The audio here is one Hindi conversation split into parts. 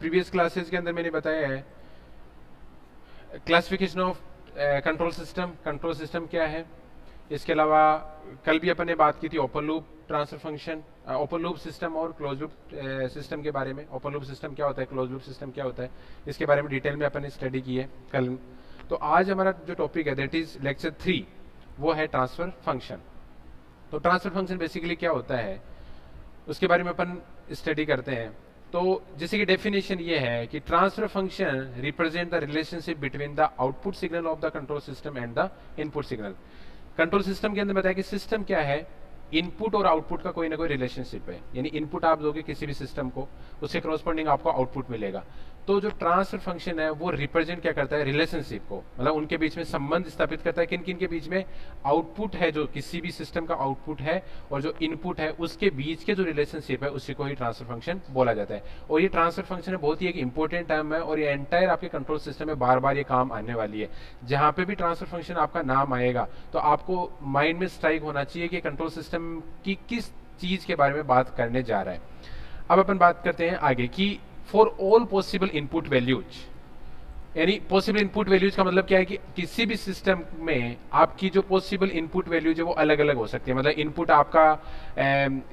प्रीवियस क्लासेस के अंदर मैंने बताया है क्लासिफिकेशन ऑफ कंट्रोल सिस्टम क्या है। इसके अलावा कल भी अपन ने बात की थी open loop transfer function, open loop system और क्लोज लूप सिस्टम के बारे में। ओपन लूप सिस्टम क्या होता है, क्लोज लूप सिस्टम क्या होता है, इसके बारे में डिटेल में अपन ने स्टडी की है कल। तो आज हमारा जो टॉपिक है दैट इज लेक्चर 3, वो है ट्रांसफर फंक्शन। तो ट्रांसफर फंक्शन बेसिकली क्या होता है उसके बारे में अपन स्टडी करते हैं। तो जैसे कि डेफिनेशन ये है कि transfer function represent the relationship between the output signal of the control system and the input signal. Control system के अंदर बताया कि सिस्टम क्या है, इनपुट और आउटपुट का कोई ना कोई रिलेशनशिप है, यानी इनपुट आप दोगे किसी भी सिस्टम को, उसके क्रॉसपोंडिंग आपको आउटपुट मिलेगा। तो जो ट्रांसफर फंक्शन है वो रिप्रेजेंट क्या करता है, रिलेशनशिप को, मतलब उनके बीच में संबंध स्थापित करता है। किन किन के बीच में, आउटपुट है जो किसी भी सिस्टम का आउटपुट है और जो इनपुट है उसके बीच के जो रिलेशनशिप है उसी को ही ट्रांसफर फंक्शन बोला जाता है। और ये ट्रांसफर फंक्शन है बहुत ही एक इंपॉर्टेंट टर्म है और ये एंटायर आपके कंट्रोल सिस्टम में बार बार ये काम आने वाली है। जहां पे भी ट्रांसफर फंक्शन आपका नाम आएगा तो आपको माइंड में स्ट्राइक होना चाहिए कि कंट्रोल सिस्टम की किस चीज के बारे में बात करने जा रहा है। अब अपन बात करते हैं आगे कि for all possible input values, यानी पॉसिबल इनपुट वैल्यूज का मतलब क्या है कि किसी भी सिस्टम में आपकी जो पॉसिबल इनपुट वैल्यूज है वो अलग अलग हो सकती है। मतलब इनपुट आपका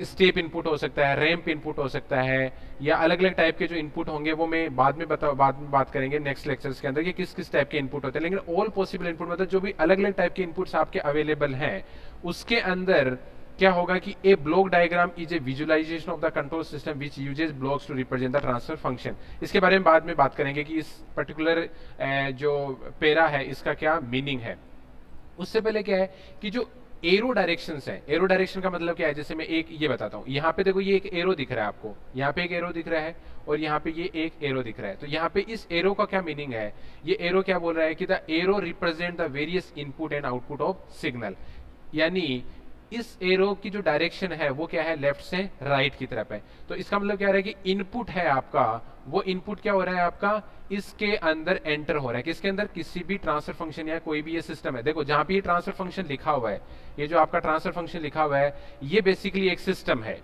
स्टेप इनपुट हो सकता है, रैंप इनपुट हो सकता है, या अलग अलग टाइप के जो इनपुट होंगे वो मैं बाद में बात करेंगे नेक्स्ट लेक्चर्स के अंदर कि किस किस टाइप के इनपुट होते हैं। लेकिन ऑल पॉसिबल इनपुट मतलब जो भी अलग अलग टाइप के इनपुट्स आपके अवेलेबल हैं उसके अंदर क्या होगा कि a block diagram is a visualization of the control system which uses blocks to represent the transfer function. इसके बारे में बाद में बात करेंगे कि इस पर्टिकुलर जो पेरा है इसका क्या मीनिंग है। उससे पहले क्या है कि जो एरो डायरेक्शंस है, एरो डायरेक्शन का मतलब क्या है, जैसे मैं एक ये बताता हूँ। यहाँ पे देखो ये एक एरो दिख रहा है आपको, यहाँ पे एक एरो दिख रहा है और यहाँ पे ये एक एरो दिख रहा है। तो यहाँ पे इस एरो का क्या मीनिंग है, ये एरो क्या बोल रहा है कि the arrow represent the various input and output of signal, यानी इस एरो की जो डायरेक्शन है वो क्या है, लेफ्ट से राइट की तरफ है। तो इसका मतलब क्या है कि इनपुट है आपका, वो इनपुट क्या हो रहा है आपका, इसके अंदर एंटर हो रहा है। किसके अंदर, किसी भी ट्रांसफर फंक्शन या कोई भी ये सिस्टम है। देखो जहां पे ये ट्रांसफर फंक्शन लिखा हुआ है, ये जो आपका ट्रांसफर फंक्शन लिखा हुआ है ये बेसिकली एक सिस्टम है,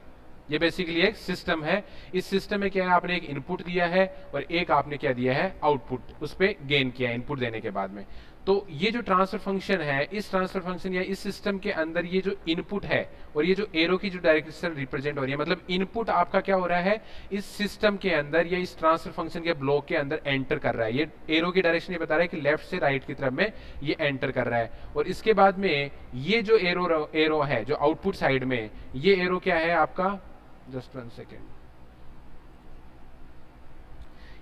ये बेसिकली एक सिस्टम है। इस सिस्टम में क्या है, आपने एक इनपुट दिया है और एक आपने क्या दिया है, आउटपुट उस पर गेन किया है इनपुट देने के बाद में। तो ये जो ट्रांसफर फंक्शन है, इस ट्रांसफर फंक्शन या इस सिस्टम के अंदर ये जो इनपुट है और ये जो एरो की जो डायरेक्शन रिप्रेजेंट हो रही है, मतलब इनपुट आपका क्या हो रहा है, इस सिस्टम के अंदर या इस ट्रांसफर फंक्शन के ब्लॉक के अंदर एंटर कर रहा है। ये एरो की डायरेक्शन ये बता रहा है कि लेफ्ट से राइट की तरफ में ये एंटर कर रहा है। और इसके बाद में ये जो एरो है जो आउटपुट साइड में, ये एरो क्या है आपका, जस्ट 1 सेकेंड,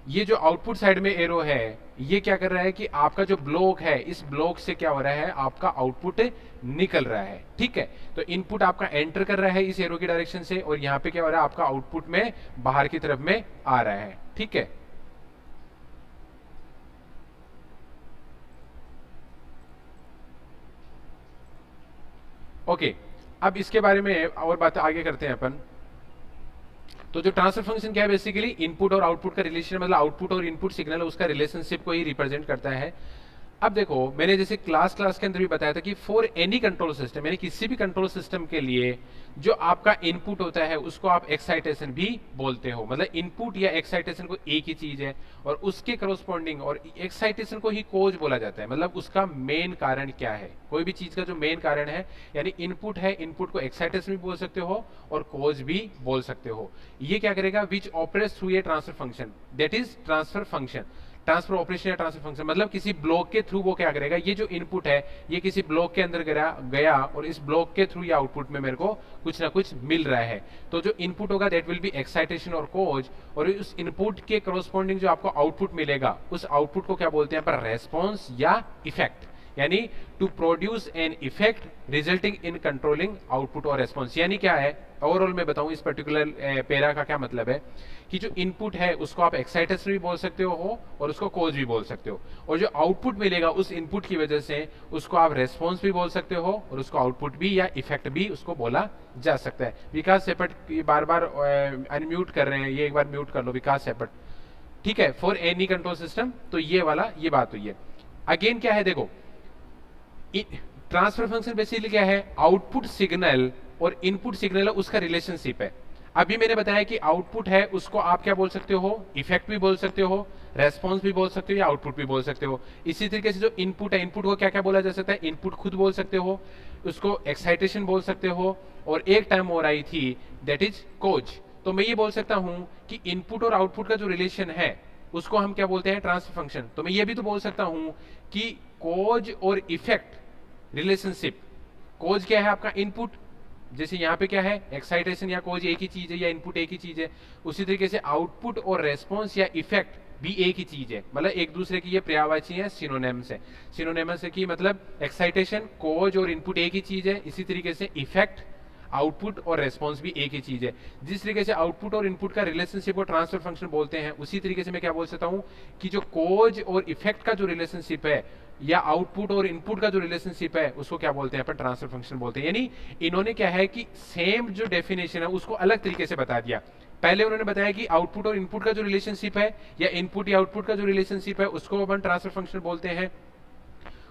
ये जो आउटपुट साइड में एरो है ये क्या कर रहा है कि आपका जो ब्लॉक है इस ब्लॉक से क्या हो रहा है, आपका आउटपुट निकल रहा है। ठीक है, तो इनपुट आपका एंटर कर रहा है इस एरो की डायरेक्शन से और यहां पे क्या हो रहा है, आपका आउटपुट में बाहर की तरफ में आ रहा है। ठीक है, ओके। अब इसके बारे में और बात आगे करते हैं अपन। तो जो ट्रांसफर फंक्शन क्या है, बेसिकली इनपुट और आउटपुट का रिलेशन, मतलब आउटपुट और इनपुट सिग्नल उसका रिलेशनशिप को ही रिप्रेजेंट करता है। अब देखो मैंने जैसे क्लास के अंदर भी बताया था कि फॉर एनी कंट्रोल सिस्टम, यानी किसी भी कंट्रोल सिस्टम के लिए जो आपका इनपुट होता है उसको आप एक्साइटेशन भी बोलते हो। मतलब इनपुट या एक्साइटेशन को एक ही चीज है और उसके करस्पॉन्डिंग और एक्साइटेशन को ही कोज बोला जाता है। मतलब उसका मेन कारण क्या है, कोई भी चीज का जो मेन कारण है, यानी इनपुट है, इनपुट को एक्साइटेशन भी बोल सकते हो और कोज भी बोल सकते हो। ये क्या करेगा, which operates through a transfer function, that is transfer function. Transfer operation या ट्रांसफर फंक्शन मतलब किसी ब्लॉक के थ्रू वो क्या करेगा, ये जो इनपुट है ये किसी ब्लॉक के अंदर गया और इस ब्लॉक के थ्रू या आउटपुट में मेरे को कुछ ना कुछ मिल रहा है। तो जो इनपुट होगा दैट विल बी एक्साइटेशन और कोज, और उस इनपुट के करस्पॉन्डिंग जो आपको आउटपुट मिलेगा उस आउटपुट को क्या बोलते हैं पर रेस्पॉन्स या इफेक्ट, यानी to produce an effect resulting in controlling output और रेस्पॉन्स। यानी क्या है, ओवरऑल मैं बताऊं इस पर्टिकुलर पेरा का क्या मतलब है कि जो इनपुट है उसको आप एक्साइटेशन भी बोल सकते हो और उसको कोज भी बोल सकते हो, और जो आउटपुट मिलेगा उस इनपुट की वजह से उसको आप रेस्पॉन्स भी बोल सकते हो और उसको आउटपुट भी या इफेक्ट भी उसको बोला जा सकता है। विकास सेपट बार बार अनम्यूट कर रहे हैं, ये एक बार म्यूट कर लो विकास सेपट। ठीक है, फॉर एनी कंट्रोल सिस्टम, तो ये वाला ये बात हुई है। अगेन क्या है देखो, ट्रांसफर फंक्शन बेसिकली क्या है, आउटपुट सिग्नल और इनपुट सिग्नल उसका रिलेशनशिप है। अभी मैंने बताया कि आउटपुट है उसको आप क्या बोल सकते हो, इफेक्ट भी बोल सकते हो, रेस्पॉन्स भी बोल सकते हो, या आउटपुट भी बोल सकते हो। इसी तरीके से जो इनपुट है, इनपुट को क्या क्या बोला जा सकता है, इनपुट खुद बोल सकते हो, उसको एक्साइटेशन बोल सकते हो, और एक टर्म और आई थी दैट इज कोज। तो मैं ये बोल सकता हूं कि इनपुट और आउटपुट का जो रिलेशन है उसको हम क्या बोलते हैं, ट्रांसफर फंक्शन। तो मैं ये भी तो बोल सकता हूं कि कोज और इफेक्ट रिलेशनशिप, कोज क्या है आपका इनपुट, जैसे यहाँ पे क्या है एक्साइटेशन या कोज एक ही चीज है, या इनपुट एक ही चीज है, उसी तरीके से आउटपुट और रेस्पॉन्स या इफेक्ट भी एक ही चीज है, मतलब एक दूसरे की ये पर्यायवाची है, सिनोनिम्स है। सिनोनिम्स है कि मतलब एक्साइटेशन कोज और इनपुट एक ही चीज है, इसी तरीके से इफेक्ट आउटपुट और रेस्पॉन्स भी एक ही चीज है। जिस तरीके से आउटपुट और इनपुट का रिलेशनशिप को ट्रांसफर फंक्शन बोलते हैं, उसी तरीके से मैं क्या बोल सकता हूं कि जो कोज और इफेक्ट का जो रिलेशनशिप है, या आउटपुट और इनपुट का जो रिलेशनशिप है, उसको क्या बोलते हैं अपन, ट्रांसफर फंक्शन बोलते हैं। यानी इन्होंने क्या है कि सेम जो डेफिनेशन है उसको अलग तरीके से बता दिया। पहले उन्होंने बताया कि आउटपुट और इनपुट का जो रिलेशनशिप है, या इनपुट या आउटपुट का जो रिलेशनशिप है, उसको अपन ट्रांसफर फंक्शन बोलते हैं।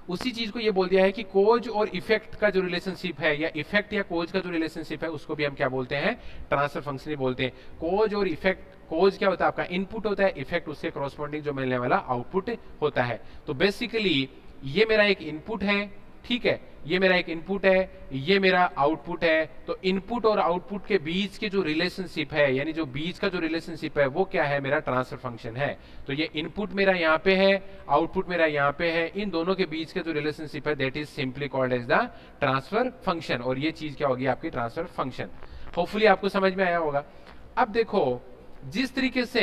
उसी चीज को ये बोल दिया है कि कोज और इफेक्ट का जो रिलेशनशिप है, या इफेक्ट या कोज का जो रिलेशनशिप है, उसको भी हम क्या बोलते हैं, ट्रांसफर फंक्शन ही बोलते हैं। कोज और इफेक्ट, कोज क्या होता है आपका इनपुट होता है, इफेक्ट उसके कॉरस्पॉन्डिंग जो मिलने वाला आउटपुट होता है। तो बेसिकली ये मेरा एक इनपुट है, ठीक है, ये मेरा एक इनपुट है, ये मेरा आउटपुट है। तो इनपुट और आउटपुट के बीच के जो रिलेशनशिप है, यानी जो बीच का जो रिलेशनशिप है, वो क्या है, मेरा ट्रांसफर फंक्शन है। तो ये इनपुट मेरा यहाँ पे है, आउटपुट मेरा यहाँ पे है, इन दोनों के बीच का जो रिलेशनशिप है that is simply called as the transfer function, और ये चीज क्या होगी आपकी ट्रांसफर फंक्शन। होपफुली आपको समझ में आया होगा। अब देखो जिस तरीके से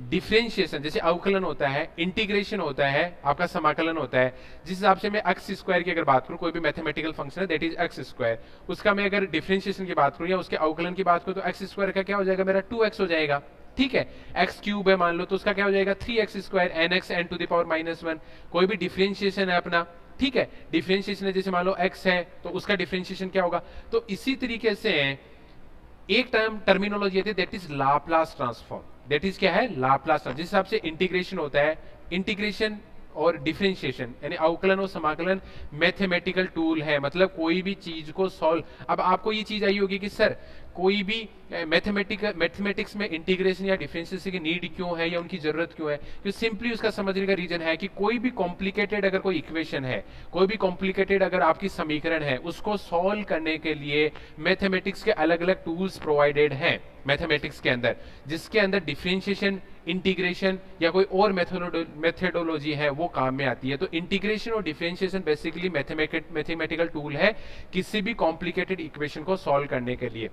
डिफरेंशिएशन, जैसे अवकलन होता है, इंटीग्रेशन होता है, आपका समाकलन होता है, जिस हिसाब से मैं एक्स स्क्वायर की अगर बात करूं, कोई भी मैथमेटिकल फंक्शन है दैट इज एक्स स्क्वायर, उसका मैं अगर डिफरेंशिएशन की बात करूं या उसके अवकलन की बात करूं, तो एक्स स्क्वायर का क्या हो जाएगा, मेरा 2x हो जाएगा, ठीक है। एक्स क्यूब है मान लो, तो उसका क्या हो जाएगा 3x square, n x n to the power -1। कोई भी डिफरेंशिएशन है अपना, ठीक है, डिफरेंशिएशन है, जैसे मान लो x है तो उसका डिफरेंशिएशन क्या होगा। तो इसी तरीके से एक टर्मिनोलॉजी है that is Laplace transform, that is क्या है, लाप्लास। जिस हिसाब से इंटीग्रेशन होता है, इंटीग्रेशन और डिफरेंशिएशन यानी अवकलन और समाकलन मैथमेटिकल टूल है, मतलब कोई भी चीज को सॉल्व। अब आपको ये चीज आई होगी कि सर कोई भी मैथमेटिक्स में इंटीग्रेशन या डिफरेंशिएशन की नीड क्यों है, या उनकी जरूरत क्यों है। तो सिंपली उसका समझने का रीजन है कि कोई भी कॉम्प्लिकेटेड अगर कोई इक्वेशन है, कोई भी कॉम्प्लिकेटेड अगर आपकी समीकरण है, उसको सॉल्व करने के लिए मैथमेटिक्स के अलग अलग टूल्स प्रोवाइडेड हैं मैथमेटिक्स के अंदर, जिसके अंदर डिफरेंशिएशन, इंटीग्रेशन या कोई और मेथोडोलॉजी है वो काम में आती है। तो इंटीग्रेशन और डिफरेंशिएशन बेसिकली मैथमेटिकल टूल है किसी भी कॉम्प्लिकेटेड इक्वेशन को सॉल्व करने के लिए।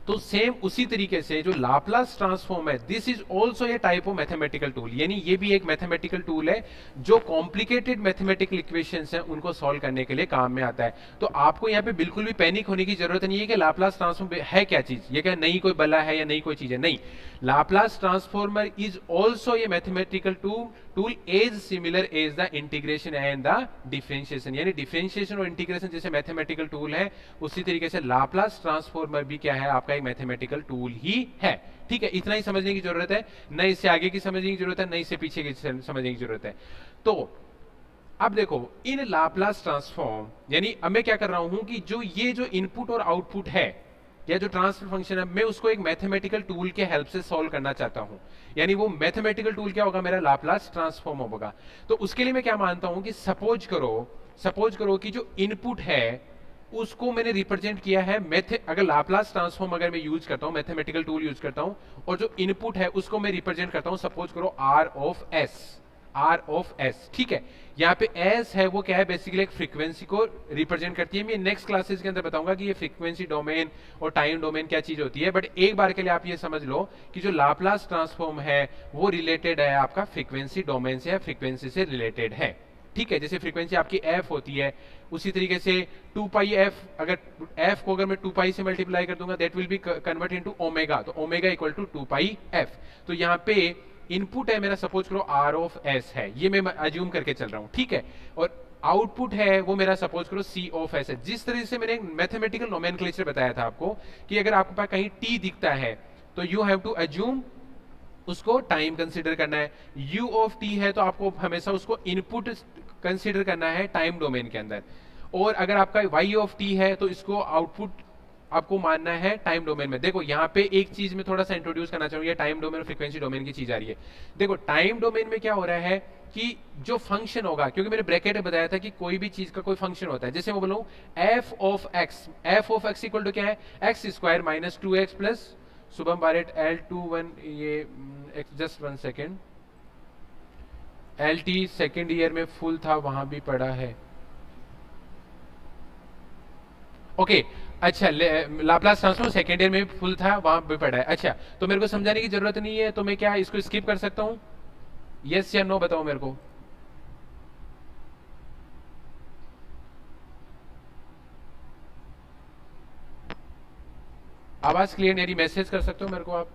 तो सेम उसी तरीके से जो लाप्लास ट्रांसफॉर्म है, this is also A type of mathematical tool, यानी ये भी एक मैथमेटिकल टूल है जो कॉम्प्लिकेटेड मैथमेटिकल इक्वेशंस हैं उनको सॉल्व करने के लिए काम में आता है। तो आपको यहाँ पे बिल्कुल भी पैनिक होने की जरूरत नहीं है कि लाप्लास ट्रांसफॉर्म है क्या चीज, ये क्या नई कोई बला है या नई कोई चीज है, नहीं। Laplace transformer is also a mathematical tool as similar as the integration and the differentiation, यानी डिफरेंशिएशन और इंटीग्रेशन जैसे मैथमेटिकल टूल है, उसी तरीके से लाप्लास ट्रांसफॉर्मर भी क्या है, आपका एक मैथमेटिकल टूल ही है, ठीक है। इतना ही समझने की जरूरत है, न इससे आगे की समझने की जरूरत है, न इससे पीछे की समझने की जरूरत है। तो अब देखो इन लाप्लास ट्रांसफॉर्म, यानी अब मैं क्या कर रहा हूं कि जो ये जो इनपुट और आउटपुट है, या जो ट्रांसफर फंक्शन है, मैं उसको एक मैथमेटिकल टूल के हेल्प से सॉल्व करना चाहता हूं, यानी वो मैथमेटिकल टूल क्या होगा, मेरा लाप्लास ट्रांसफॉर्म होगा। तो उसके लिए मैं क्या मानता हूं कि सपोज करो कि जो इनपुट है उसको मैंने रिप्रेजेंट किया है अगर लाप्लास ट्रांसफॉर्म अगर मैं यूज करता हूं, मैथमेटिकल टूल यूज करता हूं, और जो इनपुट है उसको मैं रिप्रेजेंट करता हूं, सपोज करो आर ऑफ एस, ठीक है। यहाँ पे एस है वो क्या है, बेसिकली एक फ्रीक्वेंसी को रिप्रेजेंट करती है। मैं नेक्स्ट क्लासेस के अंदर बताऊंगा कि ये फ्रीक्वेंसी डोमेन और टाइम डोमेन क्या चीज होती है, बट एक बार के लिए आप ये समझ लो कि जो लाप्लास ट्रांसफॉर्म है वो रिलेटेड है आपका फ्रीक्वेंसी डोमेन से, फ्रीक्वेंसी से रिलेटेड है, ठीक है। जैसे फ्रीक्वेंसी आपकी एफ होती है, उसी तरीके से 2 पाई एफ, अगर एफ को अगर मैं 2 पाई से मल्टीप्लाई कर दूंगा that will be convert into omega, तो omega equal to 2 pi F. तो यहाँ पे इनपुट है मेरा, सपोज करो आर ऑफ एस है, ये मैं अज्यूम करके चल रहा हूं, ठीक है। और आउटपुट है वो मेरा सपोज करो सी ऑफ एस है। जिस तरह से मैंने मैथमेटिकल नोमेनक्लेचर बताया था आपको कि अगर आपके पास कहीं टी दिखता है तो यू हैव टू अज्यूम उसको टाइम कंसीडर करना है, u ऑफ t है तो आपको हमेशा उसको इनपुट कंसीडर करना है टाइम डोमेन के अंदर, और अगर आपका y ऑफ t है तो इसको आउटपुट आपको मानना है टाइम डोमेन में। देखो यहाँ पे एक चीज में थोड़ा सा इंट्रोड्यूस करना चाहूंगा, टाइम डोमेन और फ्रीक्वेंसी डोमेन की चीज आ रही है। देखो टाइम डोमेन में क्या हो रहा है कि जो फंक्शन होगा, क्योंकि मैंने ब्रैकेट में बताया था कि कोई भी चीज का कोई फंक्शन होता है, जैसे मैं बोलूं F of X equal to क्या है, X square minus 2x plus Shubham बारेट L21, ये just 1 second, LT second year में फुल था, वहां भी पढ़ा है। ओके अच्छा, लाप्लास ट्रांसफॉर्म सेकेंड ईयर में भी फुल था, वहां भी पढ़ा है। अच्छा तो मेरे को समझाने की जरूरत नहीं है, तो मैं क्या इसको स्किप कर सकता हूं? यस या नो बताओ मेरे को। आवाज क्लियर नहीं, मैसेज कर सकते हो मेरे को आप?